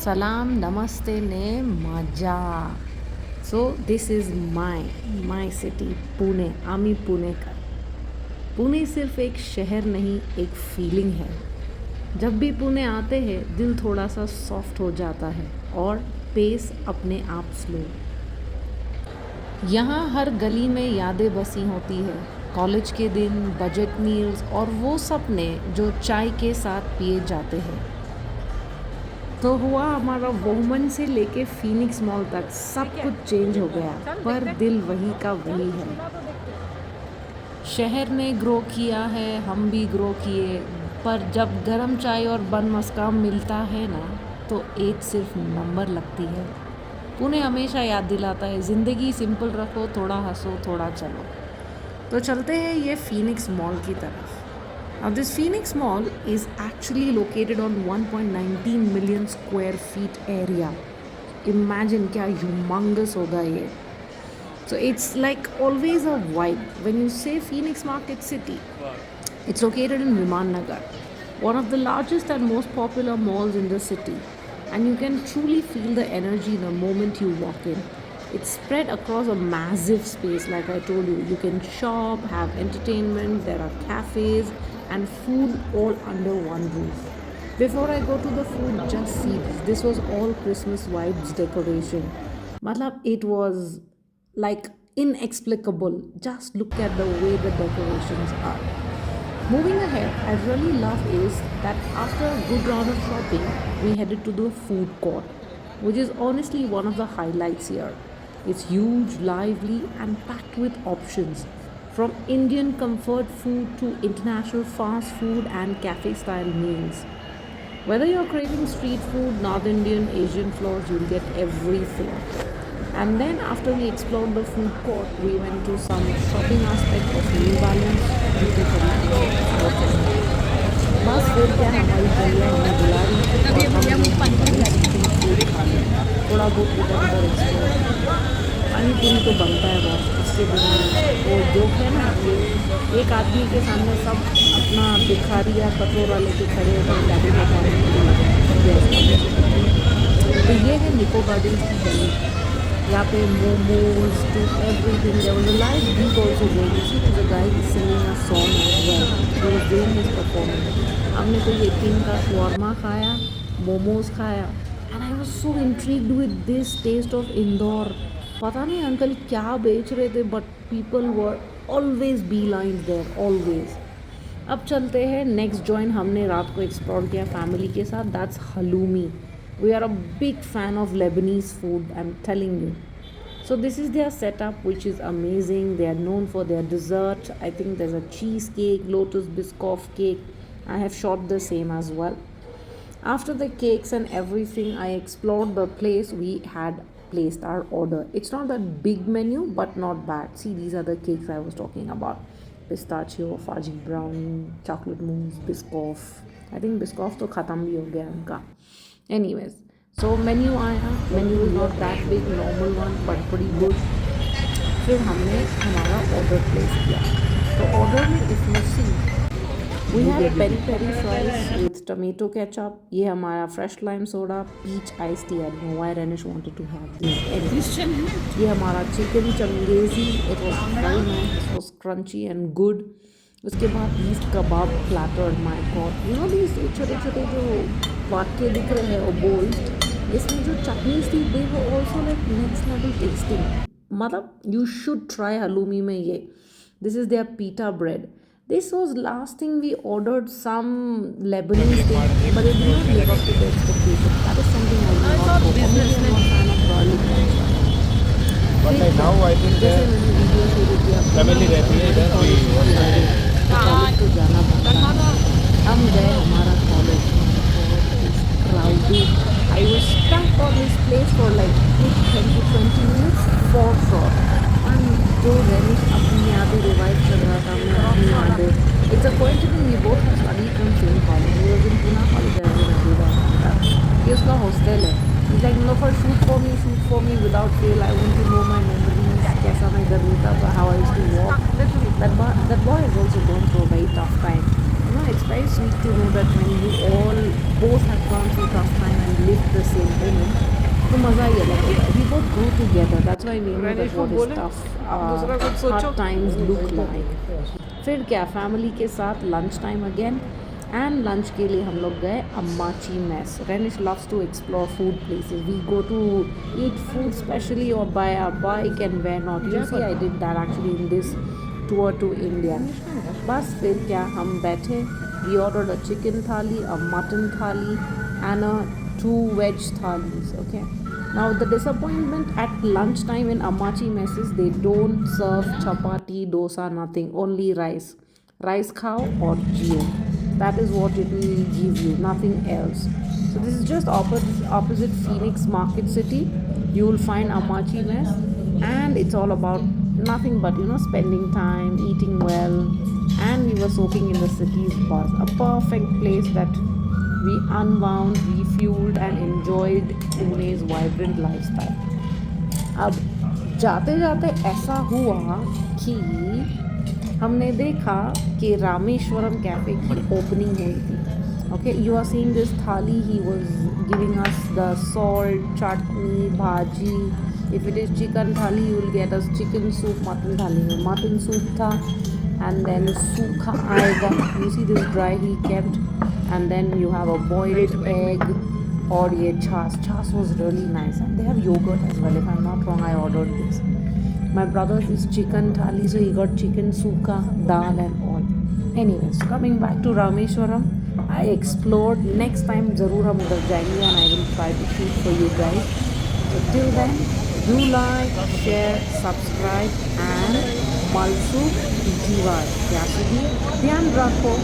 Salam, namaste, ne, maja. So this is my city, Pune. आमी पुणे का. पुणे सिर्फ एक शहर नहीं, एक फीलिंग है. जब भी पुणे आते हैं दिल थोड़ा सा सॉफ्ट हो जाता है और पेस अपने आप स्लो. यहाँ हर गली में यादें बसी होती है. कॉलेज के दिन, बजट मील्स और वो सपने जो चाय के साथ पिए जाते हैं. तो हुआ हमारा वोमन से लेके फीनिक्स मॉल तक सब कुछ चेंज हो गया, पर दिल वही का वही है. शहर ने ग्रो किया है, हम भी ग्रो किए, पर जब गरम चाय और बन मस्का मिलता है ना, तो एज सिर्फ नंबर लगती है. पुणे हमेशा याद दिलाता है, ज़िंदगी सिंपल रखो, थोड़ा हंसो, थोड़ा चलो. तो चलते हैं ये फीनिक्स मॉल की तरफ. Now, this Phoenix Mall is actually located on 1.19 million square feet area. Imagine क्या humongous होगा ये. So it's like always a vibe. When you say Phoenix Market City, it's located in Viman Nagar, one of the largest and most popular malls in the city. And you can truly feel the energy the moment you walk in. It's spread across a massive space, like I told you. You can shop, have entertainment, there are cafes, and food all under one roof. Before I go to the food, just see this. This was all Christmas vibes decoration. Matlab, it was like inexplicable. Just look at the way the decorations are. Moving ahead, I really love is that after a good round of shopping, we headed to the food court, which is honestly one of the highlights here. It's huge, lively, and packed with options. From Indian comfort food to international fast food and cafe style meals. Whether you're craving street food, North Indian, Asian floors, you'll get everything. And then after we explored the food court, we went to some shopping aspect of New Balance, beauty for बस फिर क्या हमारी गलियाँ हमें बुला रही थी और थोड़ा बहुत इधर उधर एक्सप्लोर. पानी पूरी तो बनता है बहुत, इसके बिना वो जोक है ना, ये एक आदमी के सामने सब अपना भिखारी या कटोरा लेके खड़े होकर गाड़ी में खाने. तो ये है निको गार्डन्स की गली. यहाँ पे momos to everything. There was a live गीत also going. You see there a guy singing a song as well. He was doing his performance. हमने तो ये 3 का शवारमा खाया, मोमोज खाया, and I was so intrigued with this taste of Indore. पता नहीं uncle क्या बेच रहे थे, but people were always be lines there, always. अब चलते हैं नेक्स्ट जॉइन. हमने रात को एक्सप्लोर किया फैमिली के साथ. That's halloumi. We are a big fan of Lebanese food, I am telling you. So this is their setup, which is amazing. They are known for their dessert. I think there's a cheesecake, lotus biscoff cake. I have shot the same as well. After the cakes and everything, I explored the place. We had placed our order. It's not that big menu, but not bad. See, these are the cakes I was talking about: pistachio, fudgy brownie, chocolate mousse, biscoff. I think biscoff तो ख़त्म भी हो गया उनका. Anyways, so menu आया. Menu is not that big, normal one, but pretty good. फिर हमने हमारा ऑर्डर प्लेस किया. तो ऑर्डर में if you see, we had peri peri fries with tomato ketchup. ये हमारा fresh lime soda, peach iced tea. I don't know why Renish wanted to have this. Anyways, ये हमारा chicken Changezi. It was very nice. It was crunchy and good. उसके बाद beef kebab platter. My God, you know these छोटे छोटे जो वाक्य दिख रहे हैं वो बोल्ड, इसमें जो चटनीज थी they were also like next level tasting. मतलब you should try halloumi में ये. This is their pita bread. This was last thing we ordered, some Lebanese thing, but it did not live up to the expectation. That is something I will not go. I'm not a fan of garlic. But now I think जैसे मैंने video शुरू किया, family रहती है इधर भी. College तो जाना पड़ता है. हम गए हमारा कॉलेज में, crowded. I was stuck on this place for like 10 to 20 minutes for sure. And जो रेनिश अपनी यादें रिवाइव कर रहा था, मैं अपनी यादें. It's a coincidence we both have studied from same college. He was in Pune College, I was in Ahmedabad. ये उसका हॉस्टल है. He's like, no, for shoot for me without fail. I want to know my memories. कैसा मैं इधर रहता था, how I used to walk. That boy has also gone through a very tough time. it's very sweet to know that when you all both have gone through tough time and lived the same moment, तो मज़ा ही अलग है. We both grew together. That's why we know that what is tough, hard times look like. फिर क्या, family के साथ lunch time again. And lunch के लिए हम लोग गए Ammachi mess. Renish loves to explore food places. We go to eat food specially और by our bike and where not. You see I did that actually in this tour to India. बस फिर क्या, हम बैठे. वी ऑर्डर्ड अ चिकन थाली, अ mutton थाली and a 2 veg thalis. Okay. Now the disappointment at lunch time in Ammachi messes, they don't serve chapati, dosa, nothing. Only rice. Rice khao or jio. That is what it will give you, nothing else. So this is just opposite Phoenix Market City. You will find Ammachi mess, and it's all about nothing but spending time, eating well, and we were soaking in the city's buzz. A perfect place that we unwound, refueled and enjoyed Pune's vibrant lifestyle. अब जाते जाते ऐसा हुआ कि हमने देखा कि Rameswaram cafe की ओपनिंग हुई थी. Okay, you are seeing this thali. He was giving us the salt, chutney, bhaji. If it is chicken thali, you will get us chicken soup. Mutton thali में mutton soup था, and then सूखा आएगा. You see this dry he kept, and then you have a boiled egg. और ये छाछ was really nice, and they have yogurt as well. If I'm not wrong, I ordered this. My brother's is chicken thali, so he got chicken sukha, dal and all. Anyways, coming back to Rameshwaram, I explored. Next time ज़रूर हम उधर जाएंगे and I will try to shoot for you guys. So till then, do like, share, subscribe and Malsu Jivar. क्या ध्यान रखो.